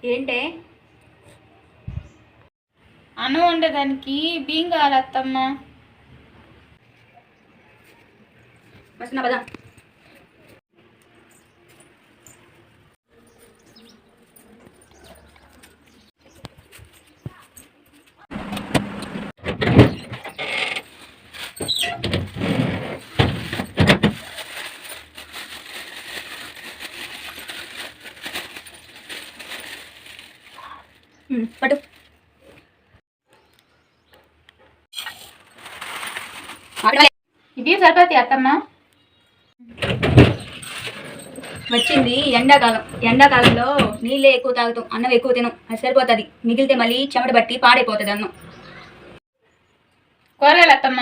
ఏంటే? అన్నం వండేదానికి బియ్యం కావాలి అత్తమ్మ. వస్తున్నా పదా. పట్టు. ఇవి సరిపోతాయి అత్తమ్మ. వచ్చింది ఎండాకాలం. ఎండాకాలంలో నీళ్ళే ఎక్కువ తాగుతాం, అన్నం ఎక్కువ తినం, అది సరిపోతుంది. మిగిలితే మళ్ళీ చెమట బట్టి పాడైపోతుంది అన్నం. కూరగాయలు అత్తమ్మ.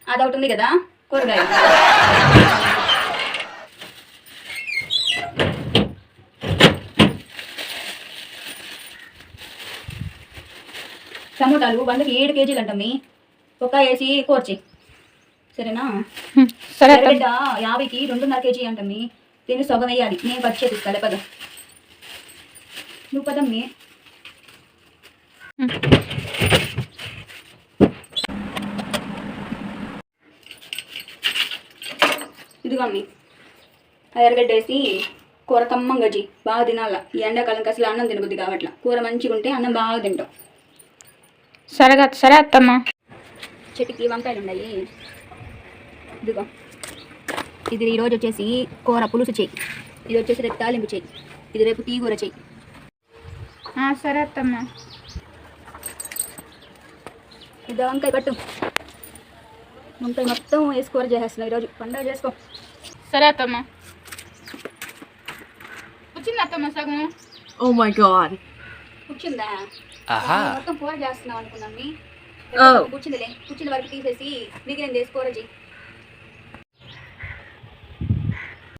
అదొకటి ఉంది కదా కూరగాయలు. టమోటాలు 100కి 7 కేజీలు అంటమ్మి. ఒక్క వేసి కోర్చి సరేనా? సరే. ఎర్రగడ్డ 50కి 2.5 కేజీ అంటమ్మి. దీన్ని సగం వేయాలి. నేను కట్ చేపిస్తా పద. నువ్వు పదమ్మి. ఇదిగో అమ్మి, ఆ ఎర్రగడ్డ వేసి కూర కమ్మం గజ్జి బాగా తినాల. ఈ ఎండాకాలంకి అసలు అన్నం తినబుద్ది కావట్లా. కూర మంచిగా ఉంటే అన్నం బాగా తింటాం. సరే అత్తమ్మ. చెట్టుకి వంకాయలు ఉన్నాయి. ఇదిగో ఇది ఈరోజు వచ్చేసి కూర పులుసు చెయ్యి. ఇది వచ్చేసి రేపు తాలింపు చెయ్యి. ఇది రేపు టీ కూర చెయ్యి. సరే అత్తమ్మ. ఇది వంకాయ పట్టు. వంకాయ మొత్తం వేసి కూర చేసేస్తున్నావు ఈరోజు. పండుగ చేసుకో. సరే అత్తమ్మ. వచ్చింది అత్తమ్మ సగం. Oh my god. కూర్చుందా? మొత్తం కూర చేస్తున్నావు అనుకున్నాం. కూర్చుందిలే. కూర్చున్న వరకు తీసేసి మిగిలిన వేసి కూర చెయ్యి.